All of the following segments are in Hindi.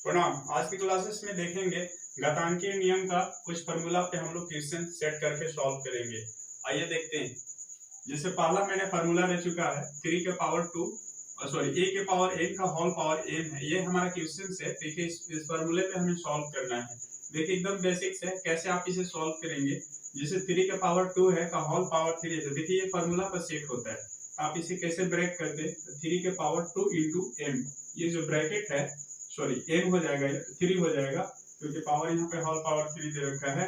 प्रणाम। आज की क्लासेस में देखेंगे घातांकीय नियम का कुछ फार्मूला पे हम लोग क्वेश्चन सेट करके सॉल्व करेंगे। आइए देखते हैं। जैसे पहला मैंने फार्मूला दे चुका है 3 के पावर 2 सॉरी a के पावर n का होल पावर m है। ये हमारा क्वेश्चन है। देखिए इस फार्मूले पे हमें सॉल्व करना है। देखिए एकदम बेसिक्स है, कैसे आप इसे सॉल्व करेंगे। जैसे 3 के पावर 2 है का होल पावर 3 है, देखिए ये फार्मूला पर सेट होता है। आप इसे कैसे ब्रेक करते हैं, 3 के पावर 2 इंटू m, ये जो ब्रैकेट है सॉरी n हो जाएगा, 3 हो जाएगा क्योंकि पावर यहाँ पे होल पावर 3 दे रखा है।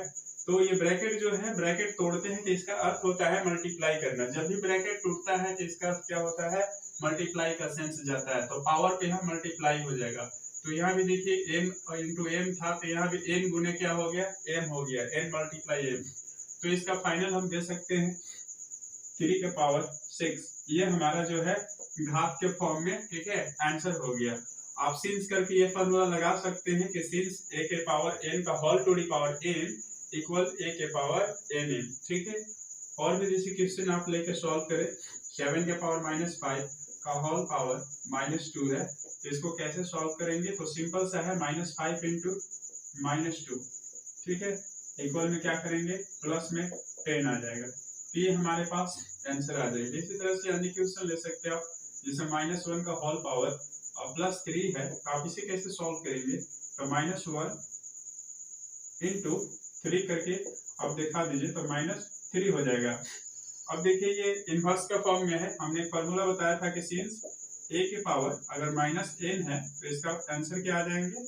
तो ये ब्रैकेट जो है, ब्रैकेट तोड़ते हैं तो इसका अर्थ होता है मल्टीप्लाई करना। जब भी ब्रैकेट टूटता है तो इसका अर्थ क्या होता है, मल्टीप्लाई का सेंस जाता है। तो पावर पे यहाँ मल्टीप्लाई हो जाएगा। तो यहाँ भी देखिए n इंटू m था, तो यहाँ भी n गुने क्या हो गया, m हो गया, n मल्टीप्लाई m। तो इसका फाइनल हम दे सकते हैं 3 के पावर 6। ये हमारा जो है घात के फॉर्म में, ठीक है, आंसर हो गया। आप सिंस करके ये फॉर्मूला लगा सकते हैं कि सिंस a के पावर n का whole to the power n equal a के पावर n, ठीक है। और भी जैसे क्वेश्चन आप लेके सॉल्व करें, 7 के पावर -5 का होल पावर -2 है, तो इसको कैसे सॉल्व करेंगे। तो सिंपल सा है, -5 इंटू -2, ठीक है, इक्वल में क्या करेंगे, प्लस में 10 आ जाएगा। तो ये हमारे पास आंसर आ जाएगा। इसी तरह से अन्य क्वेश्चन ले सकते हैं आप, जैसे -1 का होल पावर +3 है, तो आप इसे कैसे सॉल्व करेंगे। तो -1 इंटू 3 करके आप दिखा दीजिए तो -3 हो जाएगा। अब देखिए ये इनवर्स का फॉर्म में है। हमने एक फॉर्मूला बताया था कि सिंस a के पावर अगर -n है तो इसका आंसर क्या आ जाएंगे,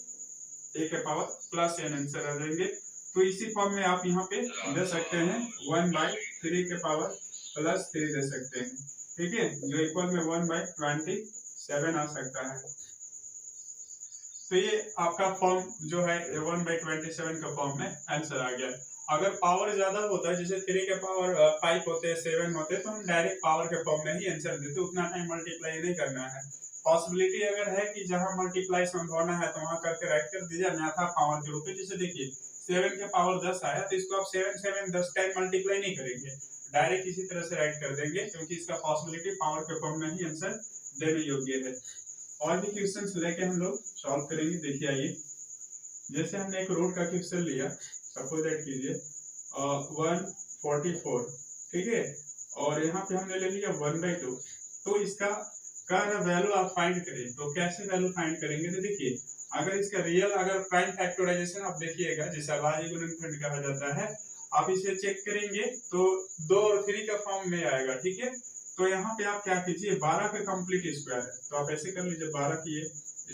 a के पावर +n आंसर आ जाएंगे। तो इसी फॉर्म में आप यहाँ पे दे सकते हैं 1/3 के पावर +3 दे सकते हैं, ठीक है, जो इक्वल में 1/27 आ सकता है। तो ये आपका फॉर्म जो है 1/27 का फॉर्म में आंसर आ गया। अगर पावर ज्यादा होता है, जैसे 3 के पावर 5 होते हैं, 7 होते हैं, तो हम डायरेक्ट पावर के फॉर्म में ही आंसर देते, उतना टाइम मल्टीप्लाई नहीं करना है। पॉसिबिलिटी अगर है कि जहां मल्टीप्लाई संभावना है तो वहां करके राइट कर दीजिए अन्यथा पावर के रूप में। जैसे देखिए 7 के पावर 10 आया, तो इसको आप 7 7 10 टाइम मल्टीप्लाई नहीं करेंगे, डायरेक्ट इसी तरह से राइट कर देंगे, क्योंकि इसका पॉसिबिलिटी पावर के फॉर्म में ही आंसर देने योग्य है। और भी क्वेश्चंस लेके हम लोग सॉल्व करेंगे। देखिए आइए, जैसे हमने एक रूट का क्वेश्चन लिया, सपोज दैट कीजिए 144, ठीक है, और यहाँ पे हमने ले लिया 1/2। तो इसका का वैल्यू आप फाइंड करें, तो कैसे वैल्यू फाइंड करेंगे। तो देखिए अगर इसका रियल अगर प्राइम फैक्टराइजेशन आप देखिएगा, जिसे अभाज्य गुणनखंड कहा जाता है, आप इसे चेक करेंगे तो 2 और 3 का फॉर्म में आएगा, ठीक है। तो यहाँ पे आप क्या कीजिए, 12 का कंप्लीट स्क्वायर है, तो आप ऐसे कर लीजिए 12 की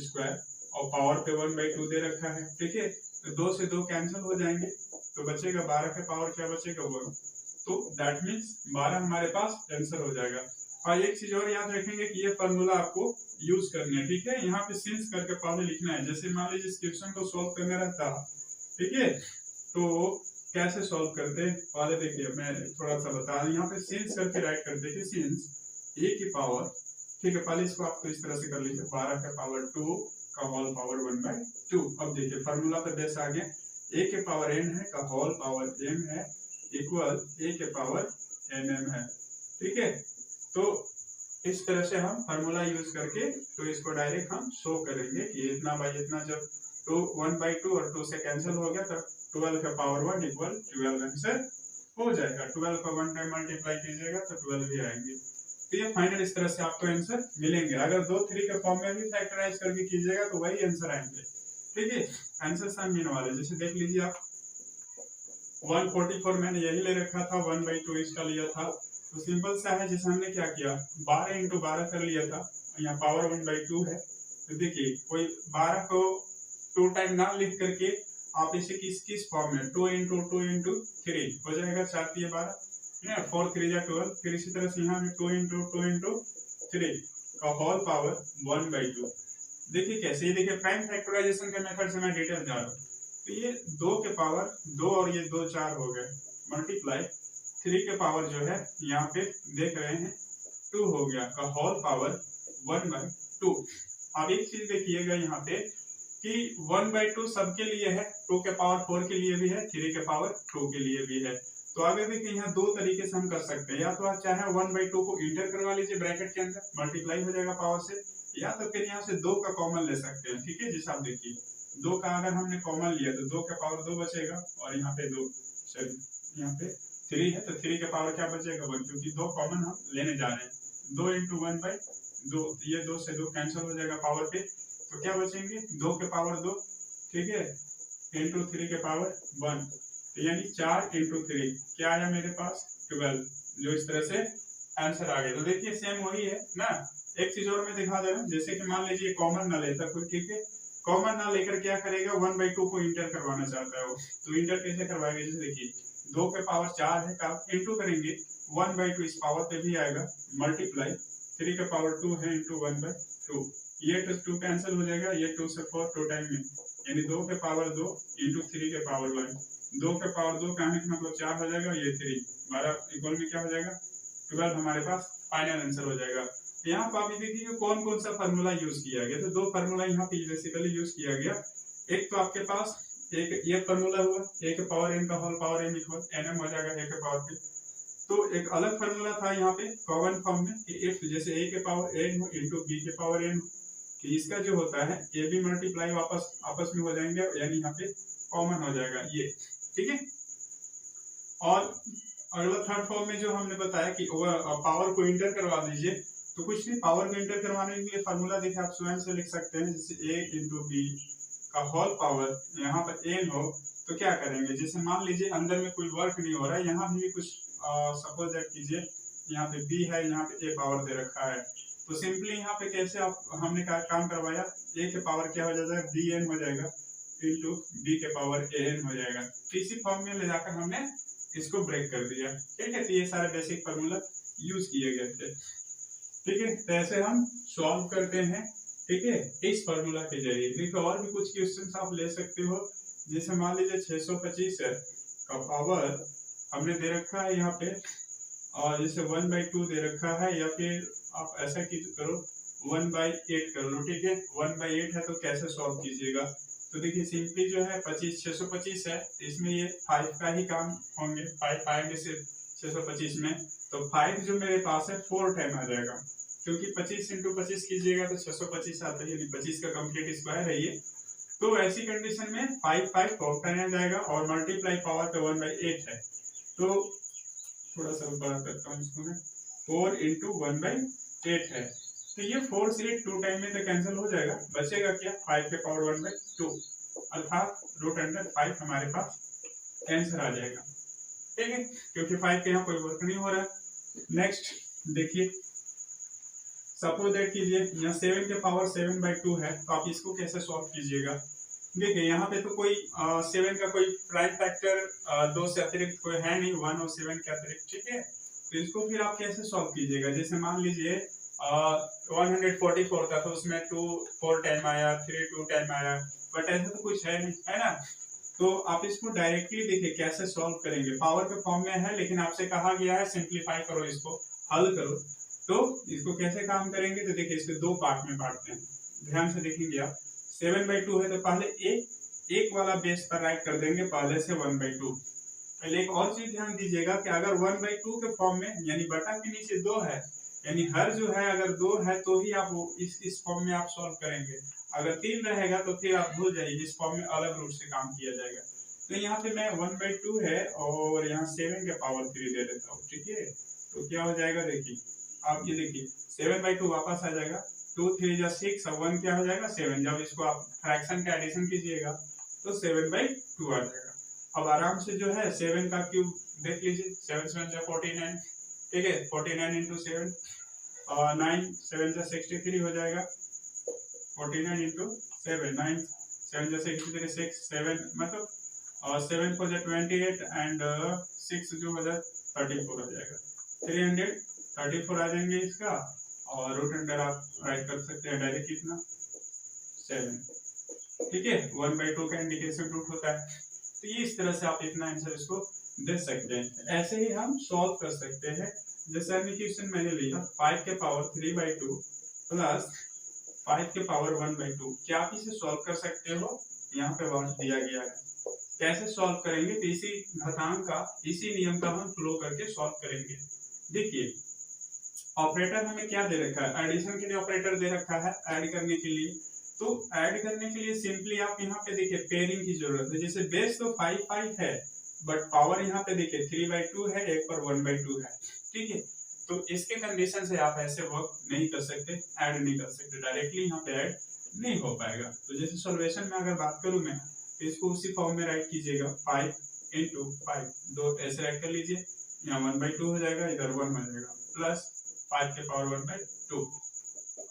स्क्वायर, और पावर पे 1/2 दे रखा है, ठीक है। तो 2 से 2 कैंसिल हो जाएंगे, तो बचेगा 12 के पावर क्या बचेगा 1। तो दैट मीन्स 12 हमारे पास आंसर हो जाएगा। और एक चीज और याद रखेंगे कि ये फॉर्मूला आपको यूज करना है, ठीक है। यहाँ पे सिंस करके पहले लिखना है। जैसे मान लीजिए इस क्वेश्चन को सॉल्व करना रहता, ठीक है, तो कैसे सॉल्व करते हैं, पहले देखिए मैं थोड़ा सा बता रहा हूँ। यहाँ पे सिंस करके राइट करते हैं, सिंस a की पावर, ठीक है, पहले इसको आप तो इस तरह से कर लीजिए, 12 के पावर 2 का होल पावर 1/2। अब देखिए फार्मूला पे बेस आ गया, a के पावर n है का होल पावर m है इक्वल a के पावर mm है, ठीक है। तो इस तरह से हम फार्मूला यूज करके तो इसको डायरेक्ट हम शो करेंगे कि इतना बाई इतना, जब 1/2 और 2 से कैंसिल हो गया तो 12 का पावर 1 इक्वल 12 आंसर हो जाएगा। 12 का 1 टाइम मल्टीप्लाई कीजिएगा तो 12 ही आएंगे। तो ये फाइनल इस तरह से आपको आंसर मिलेंगे। अगर 2 3 के फॉर्म में भी फैक्टराइज करके कीजिएगा तो वही आंसर आएंगे, ठीक है। आंसर सब मिलने वाले, जैसे देख लीजिए आप 144 मैंने यही ले रखा था, 1/2 इसका लिया था। तो सिंपल सा है, जैसे हमने क्या किया 12 इंटू 12 कर लिया था, यहाँ पावर 1/2 है। तो देखिए कोई 12 को 2 टाइम ना लिख करके आप इसे किस किस फॉर्म में 2 इंटू 2 इंटू 3 हो जाएगा, 4 3 12, 4 3 12। फिर इसी तरह से यहाँ भी 2 इंटू 2 इंटू 3 का होल पावर 1/2। देखिए कैसे, ये देखिए प्राइम फैक्टराइजेशन के मेथड से मैं डिटेल जा रहा हूँ। तो ये 2 के पावर 2 और ये 2 4 हो गए, मल्टीप्लाई 3 के पावर जो है यहाँ पे देख रहे हैं 2 हो गया का होल पावर 1/2। अब एक चीज देखिएगा यहाँ पे कि 1/2 सबके लिए है, 2 के पावर 4 के लिए भी है, 3 के पावर 2 के लिए भी है। तो आगे देखिए यहाँ दो तरीके से हम कर सकते हैं, या तो आप चाहे 1/2 को इंटर करवा लीजिए ब्रैकेट के अंदर, मल्टीप्लाई हो जाएगा पावर से, या तो फिर यहाँ से 2 का कॉमन ले सकते हैं, ठीक है। जैसे आप देखिए 2 का अगर हमने कॉमन लिया तो 2 के पावर 2 बचेगा, और यहाँ पे 2 सॉरी यहाँ पे 3 है तो 3 के पावर क्या बचेगा 1, क्योंकि 2 कॉमन हम लेने जा रहे हैं। 2 × 1/2, तो ये 2 से 2 कैंसिल हो जाएगा पावर पे, तो क्या बचेंगे 2 के पावर 2, ठीक है, इंटू 3 के पावर 1, तो यानी 4 × 3 क्या आया मेरे पास 12, जो इस तरह से आंसर आ गया। तो देखिए सेम वही है ना। एक चीज और मैं दिखा दे रहा हूँ, जैसे कि मान लीजिए कॉमन ना लेता कोई, ठीक है, कॉमन ना लेकर क्या करेगा 1/2 को इंटर करवाना चाहता है वो, तो इंटर कैसे करवाएगा, जैसे देखिए 2 के पावर 4 है का इंटू करेंगे 1/2 इस पावर पे भी आएगा, मल्टीप्लाई 3 के पावर 2 है इंटू 1/2, ये 2 कैंसिल हो जाएगा, ये 2 से 4 2 टाइम में, यानी 2 के पावर 2 इंटू 3 के पावर 1, 2 के पावर 2 का मतलब 4 हो जाएगा, ये 3 12 इक्वल में क्या हो जाएगा 12, हमारे पास फाइनल आंसर हो जाएगा। यहाँ पर आप देखिए कौन कौन सा फार्मूला यूज किया गया, तो 2 फार्मूला यहाँ पे बेसिकली यूज किया गया। एक तो आपके पास एक ये फार्मूला हुआ, a के पावर n का whole power n equal nm हो जाएगा a के पावर पे। तो एक अलग फार्मूला था यहाँ पे कॉमन फॉर्म में कि f जैसे a के पावर n हो इंटू b के पावर n, कि इसका जो होता है ये भी मल्टीप्लाई वापस आपस में हो जाएंगे, यानी यहाँ पे कॉमन हो जाएगा ये, ठीक है। और अगला थर्ड फॉर्म में जो हमने बताया कि पावर को इंटर करवा दीजिए, तो कुछ नहीं, पावर को इंटर करवाने के लिए फार्मूला देखिए आप स्वयं से लिख सकते हैं, जैसे a × b का होल पावर यहाँ पर n हो, तो क्या करेंगे, जैसे मान लीजिए अंदर में कोई वर्क नहीं हो रहा है, यहाँ भी कुछ सपोज दैट कीजिए यहाँ पे b है, यहाँ पे a पावर दे रखा है, तो सिंपली यहाँ पे कैसे आप हमने काम करवाया, a के पावर क्या हो जाएगा bn हो जाएगा इंटू b के पावर an हो जाएगा, इसी फॉर्म में ले जाकर हमने इसको ब्रेक कर दिया, ठीक है। तो ये सारे बेसिक फार्मूला यूज किए गए थे, ठीक है। तो ऐसे हम सॉल्व करते हैं, ठीक है, इस फार्मूला के जरिए। देखिए और भी कुछ क्वेश्चंस आप ले सकते हो, जैसे मान लीजिए 625 का पावर हमने दे रखा है यहाँ पे, और जैसे 1/2 दे रखा है, या फिर आप ऐसा करो 1/8 कर लो, ठीक है, 1/8 है तो कैसे सॉल्व कीजिएगा, तो देखिए सिंपली जो है 625 है, इसमें ये 5 का ही काम होंगे, 5 आएंगे सिर्फ 625 में, तो 5 जो मेरे पास है 4 टाइम आ जाएगा, क्योंकि 25 × 25 कीजिएगा तो 625 आता है, यानी 25 का कंप्लीट स्क्वायर है ये। तो ऐसी कंडीशन में 5 5 4 टाइम आ जाएगा, और मल्टीप्लाई पावर पे 1/8 है, तो थोड़ा सा बड़ा करता हूँ इसको मैं, 4 × 1/8 है, तो ये 4 से 2 टाइम में तो कैंसिल हो जाएगा, बचेगा क्या 5 के पावर 1/2, अर्थात √5 हमारे पास आंसर आ जाएगा, ठीक है, क्योंकि 5 के यहाँ कोई वर्क नहीं हो रहा है। नेक्स्ट देखिए, सपोज दैट कीजिए यहाँ 7 के पावर 7/2 है, तो आप इसको कैसे सॉल्व कीजिएगा। देखिए यहाँ पे तो कोई 7 का कोई प्राइम फैक्टर 2 से अतिरिक्त कोई है नहीं, 1 और 7 के अतिरिक्त, ठीक है, तो इसको फिर आप कैसे सॉल्व कीजिएगा। जैसे मान लीजिए 144 था, तो उसमें 2 4 टाइम आया, 3 2 टाइम आया, बट ऐसा तो कुछ है नहीं, है ना। तो आप इसको डायरेक्टली देखिए कैसे सॉल्व करेंगे, पावर के फॉर्म में है, लेकिन आपसे कहा गया है सिंप्लीफाई करो, इसको हल करो। तो इसको कैसे काम करेंगे, तो देखिए इसको 2 पार्ट में बांटते हैं, ध्यान से देखेंगे आप। 7/2 है तो पहले एक वाला बेस पर राइट कर देंगे पहले से 1/2। पहले एक और चीज ध्यान दीजिएगा कि अगर 1/2 के फॉर्म में, यानी बटा के नीचे 2 है, यानी हर जो है अगर 2 है तो ही आप इस फॉर्म में आप सॉल्व करेंगे, अगर 3 रहेगा तो फिर आप भूल जाइए, इस फॉर्म में अलग रूप से काम किया जाएगा। तो यहाँ पे मैं 1/2 है और यहाँ 7 के पावर 3 दे देता हूँ, ठीक है, तो क्या हो जाएगा, देखिए आप ये देखिए 7/2 वापस आ जाएगा, 2 3 जा 6 और 1 क्या हो जाएगा 7, जब इसको आप फ्रैक्शन का एडिशन कीजिएगा तो 7/2 आ जाएगा। अब आराम से जो है 7 का क्यूब देख लीजिए, 7 7 जा 49, ठीक है, 49 × 7 और 9 7 जा 63 हो जाएगा, 49 × 7 9 7 जा 63 6 7 मतलब 7 4 जा 28 एंड 6 जो हो जाए 34 हो जाएगा, 334 आ जाएंगे इसका, और रूट अंडर आप राइट कर सकते हैं डायरेक्ट कितना 7, ठीक है, 1/2 का इंडिकेशन रूट होता है। तो ये इस तरह से आप इतना आंसर इसको दे सकते हैं, ऐसे ही हम सॉल्व कर सकते हैं। जैसे अभी क्वेश्चन मैंने लिया 5 के पावर 3/2 प्लस 5 के पावर 1/2, क्या आप इसे सॉल्व कर सकते हो, यहाँ पे वर्ड दिया गया है, कैसे सॉल्व करेंगे, तो इसी घातांक का इसी नियम का हम फ्लो करके सॉल्व करेंगे। देखिए ऑपरेटर हमें क्या दे रखा है, एडिशन के लिए ऑपरेटर दे रखा है, ऐड करने के लिए, तो ऐड करने के लिए सिंपली आप यहाँ पे देखिए पेयरिंग की जरूरत है। जैसे बेस तो 5 है, बट पावर यहाँ पे देखिए 3/2 है, एक पर 1/2 है, ठीक है। तो इसके कंडीशन से आप ऐसे वर्क नहीं कर सकते, ऐड नहीं कर सकते, डायरेक्टली यहाँ पे ऐड नहीं हो पाएगा। तो जैसे सॉल्वेशन में अगर बात करूं मैं, तो इसको उसी फॉर्म में राइट कीजिएगा, 5 × 5, दो ऐसे राइट कर लीजिए, यहाँ 1/2 हो जाएगा, इधर 1 हो जाएगा, प्लस 5 के पावर 1/2।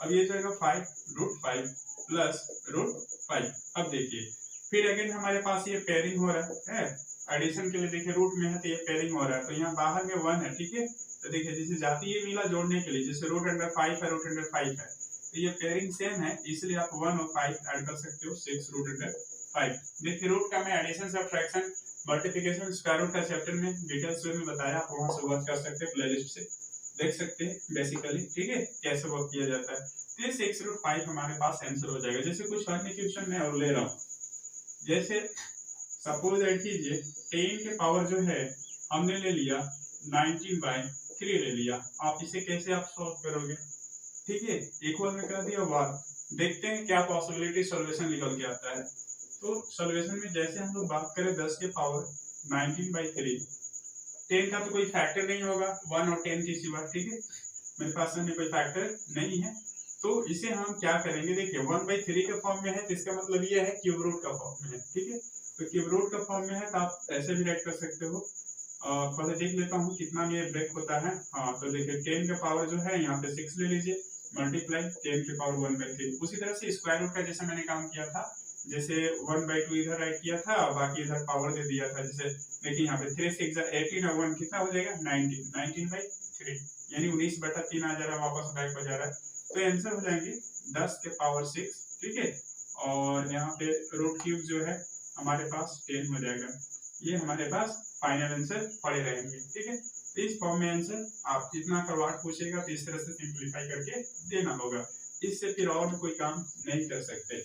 अब ये जाएगा 5√5 प्लस √5। अब देखिए फिर अगेन हमारे पास ये पेयरिंग हो रहा है, एडिशन के लिए देखिए रूट में है तो ये पेयरिंग हो रहा है, तो यहाँ बाहर में 1 है, ठीक है। तो देखिए जैसे जाती है मिला जोड़ने के लिए, जैसे √5 है, √5 है, तो ये पेयरिंग सेम है, इसलिए आप 1 और 5 ऐड कर सकते हो, 6√5। देखिए रूट का मैं addition, subtraction, multiplication, square root का चैप्टर में डिटेल्स में बताया, आप वहां से वर्क कर सकते हैं, प्लेलिस्ट से देख सकते हैं बेसिकली, ठीक है, कैसे वर्क किया जाता है। तो ये 6√5 हमारे पास आंसर हो जाएगा। जैसे कुछ अन्य क्वेश्चन मैं और ले रहा हूँ, जैसे सपोज ऐड कीजिए 10 के पावर जो है हमने ले लिया 19/3 ले लिया, आप इसे कैसे आप सॉल्व करोगे, ठीक है। इक्वल में कर दिया 1, देखते हैं क्या पॉसिबिलिटी सॉल्यूशन निकल के आता है। तो सॉल्यूशन में जैसे हम लोग बात करें 10 के पावर 19/3, 10 का तो कोई फैक्टर नहीं होगा, 1 और 10 की सिवा, ठीक है, मेरे पास में कोई फैक्टर नहीं है, तो इसे हम क्या करेंगे, देखिए 1/3 के फॉर्म में है, तो इसका मतलब ये है क्यूब रूट का फॉर्म में है, ठीक है। तो क्यूब रूट का फॉर्म में है तो आप ऐसे भी राइट कर सकते हो। पहले देख लेता हूँ कितना में ब्रेक होता है। हाँ, तो देखिए 10 का पावर जो है यहाँ पे 6 ले लीजिए, मल्टीप्लाई 10 के पावर 1/3। उसी तरह से स्क्वायर रूट का जैसे मैंने काम किया था, जैसे 1/2 इधर राइट किया था, बाकी इधर पावर दे दिया था। जैसे देखिए यहाँ पे 3 6 18 और 1 कितना हो जाएगा 19/3, यानी 19/3 आ जा रहा है, वापस बैक हो जा रहा है। तो आंसर हो जाएंगे 10 के पावर 6, ठीक है। और यहाँ पे रूट क्यूब जो है हमारे पास 10 हो जाएगा। ये हमारे पास फाइनल आंसर पड़े रहेंगे, ठीक है। तो इस फॉर्म में आंसर आप जितना करवाट पूछेगा तो इस तरह से सिंप्लीफाई करके देना होगा, इससे फिर और कोई काम नहीं कर सकते,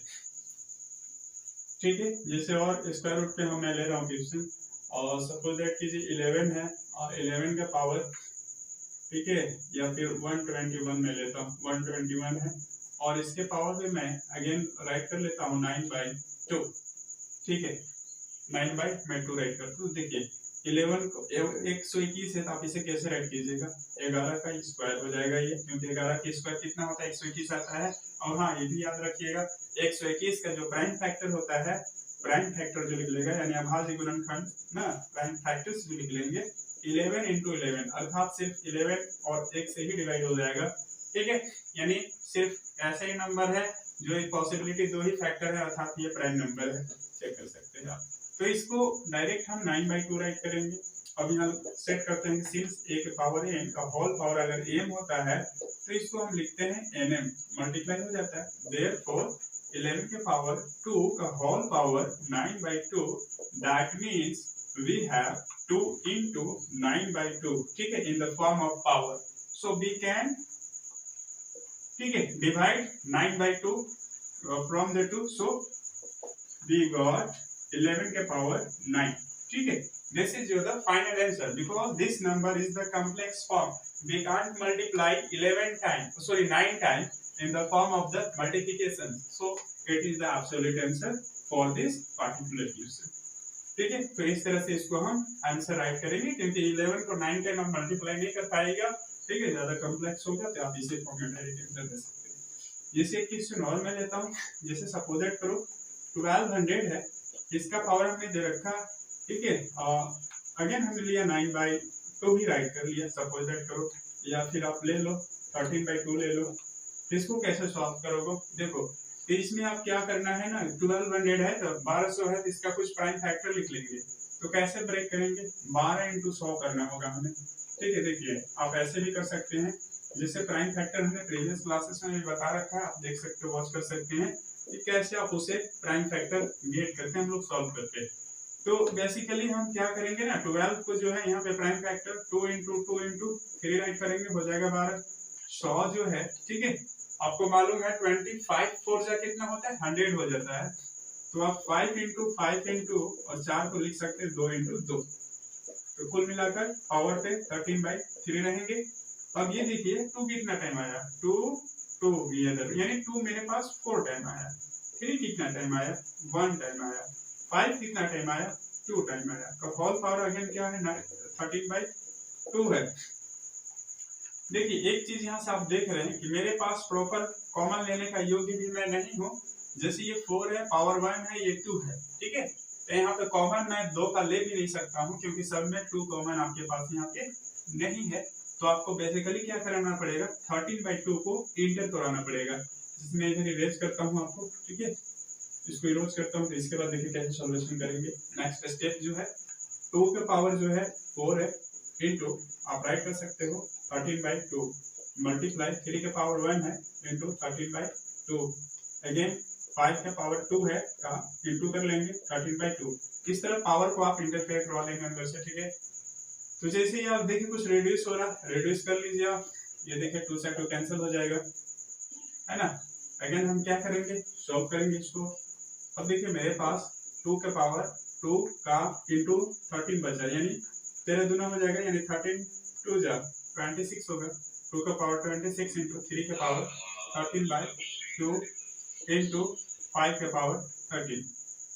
ठीक है। जैसे और स्क्वायर रूट पे हम मैं ले रहा हूँ क्वेश्चन, और सपोज दैट कीजिए 11 है और 11 का पावर, ठीक है, या फिर 121 में लेता हूँ, 121 है और इसके पावर पे मैं अगेन राइट कर लेता हूँ 9/2, ठीक है, 9/2 राइट करता हूँ। देखिए 11 को 121 है तो आप इसे कैसे राइट कीजिएगा, 11 का स्क्वायर हो जाएगा ये, क्योंकि 11 का स्क्वायर कितना होता है 121 आता है। और हाँ ये भी याद रखिएगा 121 का जो प्राइम फैक्टर होता है, प्राइम फैक्टर जो लिख लेगा यानी अभाज्य गुणनखंड ना, प्राइम फैक्टर्स जो लिख लेंगे 11 × 11, अर्थात सिर्फ 11 और 1 से ही डिवाइड हो जाएगा, ठीक है। यानी सिर्फ ऐसा ही नंबर है जो पॉसिबिलिटी 2 ही फैक्टर है, अर्थात ये प्राइम नंबर है, चेक कर सकते हैं आप। तो इसको डायरेक्ट हम 9/2 राइट करेंगे। अब यहाँ सेट करते हैं सिंस a के पावर n का होल पावर अगर m होता है तो इसको हम लिखते हैं nm, मल्टीप्लाई हो जाता है। देयरफॉर 11 के पावर 2 का whole power 9/2, that means we have 2 × 9/2, ठीक है, in the form of power. So we can, ठीक है, divide 9/2 from the 2, so we got 11 के पावर 9, ठीक है। This is your the final answer because this number is the complex form. We can't multiply 9 times in the form of the multiplication. So it is the absolute answer for this particular question. ठीक है, तो इस तरह से इसको हम आंसर राइट करेंगे, क्योंकि 11 को 9 टाइम हम मल्टीप्लाई नहीं कर पाएगा, ठीक है, ज्यादा कॉम्प्लेक्स होगा, तो आप इसे फॉर्म में डायरेक्ट आंसर दे सकते हैं। जैसे एक क्वेश्चन और मैं लेता हूँ, जैसे सपोज करो 1200 है, इसका पावर हमने दे रखा, ठीक है, अगेन हमने लिया 9/2 ही राइट कर लिया, सपोज दैट करो, या फिर आप ले लो 13/2 ले लो। इसको कैसे सॉल्व करोगे, देखो तो इसमें आप क्या करना है ना, 1200 है तो 1200 है तो इसका कुछ प्राइम फैक्टर लिख लेंगे। तो कैसे ब्रेक करेंगे, 12 × 100 करना होगा हमें, ठीक है। देखिए आप ऐसे भी कर सकते हैं, जैसे प्राइम फैक्टर हमने प्रीवियस क्लासेस में भी बता रखा है, आप देख सकते हो, वॉच कर सकते हैं कि कैसे आप उसे प्राइम फैक्टर गेट करके हम लोग सॉल्व करते हैं। तो बेसिकली हम क्या करेंगे ना, 12 को जो है यहाँ पे प्राइम फैक्टर 2 × 2 × 3 राइट करेंगे, हो जाएगा 12। 100 जो है, ठीक है, आपको मालूम है 25 4 जा कितना होता है 100 हो जाता है, तो आप 5 × 5 × और 4 को लिख सकते हैं 2 × 2, तो कुल मिलाकर पावर पे 13/3 रहेंगे। अब ये देखिए 2 कितना टाइम आया, 2 यानी 2 मेरे पास 4 टाइम आया, 3 कितना टाइम आया, 1 टाइम आया, 5 कितना टाइम आया, 2 टाइम आया। तो होल पावर अगेन क्या है, 13/2 है। देखिए एक चीज यहाँ से आप देख रहे हैं कि मेरे पास प्रॉपर कॉमन लेने का योग्य भी मैं नहीं हूँ। जैसे ये 4 है, पावर 1 है, ये 2 है, ठीक है। तो यहाँ पे कॉमन मैं 2 का ले भी नहीं सकता हूँ क्योंकि सब में 2 कॉमन आपके पास यहाँ पे नहीं है। तो आपको बेसिकली क्या कराना पड़ेगा, 13/2 को इंटर कराना पड़ेगा। जिसमें इधर इरेज करता हूँ आपको, ठीक है। इसको इरेज करता हूँ तो इसके बाद देखिए कैसे सॉल्यूशन करेंगे। नेक्स्ट स्टेप जो है 2 के पावर जो है 4 है, इंटू आप राइट कर सकते हो 13/2 मल्टीप्लाई 3 के पावर 1 है इंटू 13/2 अगेन 5 के पावर 2 है का इंटू कर लेंगे 13/2। इस तरह पावर को आप इंटरफेयर करवा लेंगे अंदर से, ठीक है। तो जैसे ही आप देखिए कुछ रिड्यूस हो रहा है, रिड्यूस कर लीजिए आप। ये देखिए 2 से 2 कैंसिल हो जाएगा, है ना। अगेन हम क्या करेंगे, सॉल्व करेंगे इसको। अब देखिए मेरे पास 2 के पावर 2 का इंटू 13 बचा, यानी 13 दूना हो जाएगा, यानी 13 2 जा 26 होगा। 2 का पावर 26 इंटू 3 के पावर 13/2 इंटू 5 के पावर 13।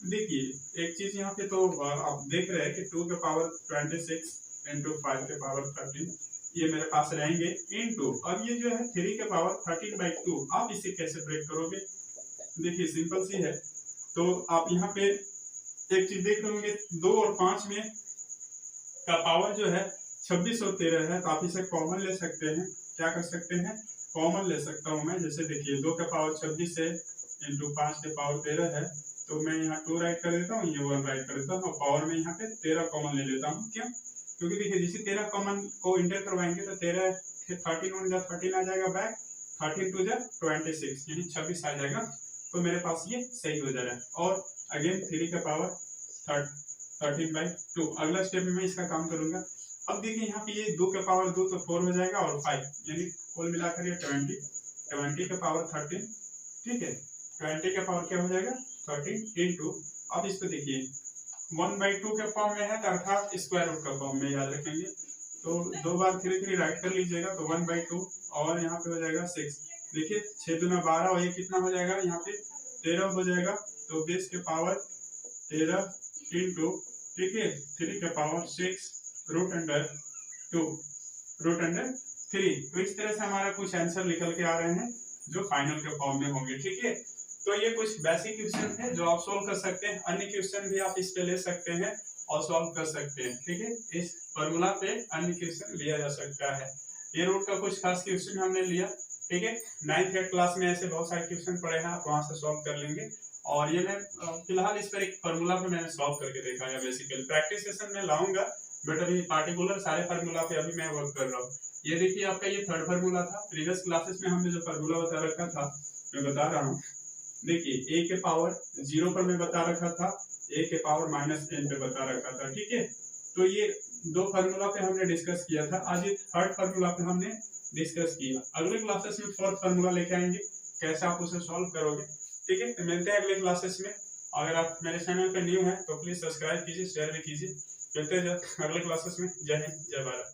देखिए एक चीज यहाँ पे तो आप देख रहे हैं कि 2 के पावर 26 इंटू 5 के पावर 13 ये मेरे पास रहेंगे इंटू, अब ये जो है 3 के पावर 13/2 आप इसे कैसे ब्रेक करोगे। देखिए सिंपल सी है। तो आप यहाँ पे एक चीज देख होंगे 2 और 5 में का पावर जो है 26 और 13 है, तो आप इसे कॉमन ले सकते हैं। क्या कर सकते हैं, कॉमन ले सकता हूं मैं। जैसे देखिए 2 के पावर 26 है इंटू 5 के पावर 13 है, तो मैं यहाँ 2 राइट कर देता हूँ, ये 1 राइट कर देता हूँ, और पावर में यहाँ पे 13 कॉमन ले लेता हूँ। क्यों, क्योंकि देखिए जैसे 13 कॉमन को इंटर करवाएंगे तो 13 13 1 जा 13 आ जाएगा बैक, 13 2 जा 26 यानी 26 आ जाएगा। तो मेरे पास ये सही हो जा रहा है। और अगेन 3 का पावर 13/2 अगला स्टेप में मैं इसका काम करूंगा। अब देखिए यहाँ पे ये 2 के पावर 2 तो 4 हो जाएगा, और 5 यानी कुल मिलाकर ये 20 के पावर 13, ठीक है। 20 के पावर क्या हो जाएगा 13 इंटू, अब इसको देखिए 1/2 के फॉर्म में है, अर्थात स्क्वायर रूट का फॉर्म में याद रखेंगे। तो 2 बार 3 राइट कर लीजिएगा, तो 1/2 और यहाँ पे हो जाएगा 6। देखिए 6 दूना 12 और ये कितना हो जाएगा, यहाँ पे 13 हो जाएगा। तो 20 के पावर 13 इंटू, ठीक है, 3 के power 6 root under 2 root under 3। तो इस तरह से हमारा कुछ आंसर निकल के आ रहे हैं जो फाइनल के फॉर्म में होंगे, ठीक है। तो ये कुछ बेसिक क्वेश्चन है जो आप सोल्व कर सकते हैं। अन्य क्वेश्चन भी आप इस पे ले सकते हैं और सॉल्व कर सकते हैं, ठीक है। इस फॉर्मूला पे अन्य क्वेश्चन लिया जा सकता है। ये रूट का कुछ खास क्वेश्चन हमने लिया, ठीक है। 9th 8th क्लास में ऐसे बहुत सारे क्वेश्चन पड़े हैं, आप वहां से सॉल्व कर लेंगे। और ये मैं फिलहाल इस पर एक फॉर्मूला पे मैंने सॉल्व करके देखा है। बेसिकली प्रैक्टिस सेशन में लाऊंगा, बट अभी पार्टिकुलर सारे फार्मूला पे अभी मैं वर्क कर रहा हूँ। ये देखिए आपका ये 3rd फार्मूला था। प्रीवियस क्लासेस में हमने जो फार्मूला बता रखा था मैं बता रहा हूँ। देखिए a के पावर 0 पर मैं बता रखा था, a के पावर -n पे बता रखा था, ठीक है। तो ये 2 फार्मूला पे हमने डिस्कस किया था। आज ये 3rd फार्मूला पे हमने डिस्कस किया। अगले क्लासेस में 4th फार्मूला लेके आएंगे, कैसे आप उसे सॉल्व करोगे, ठीक है। तो मिलते हैं अगले क्लासेस में। अगर आप मेरे चैनल पे न्यू हैं तो प्लीज सब्सक्राइब कीजिए, शेयर भी कीजिए। मिलते हैं अगले क्लासेस में। जय हिंद, जय भारत।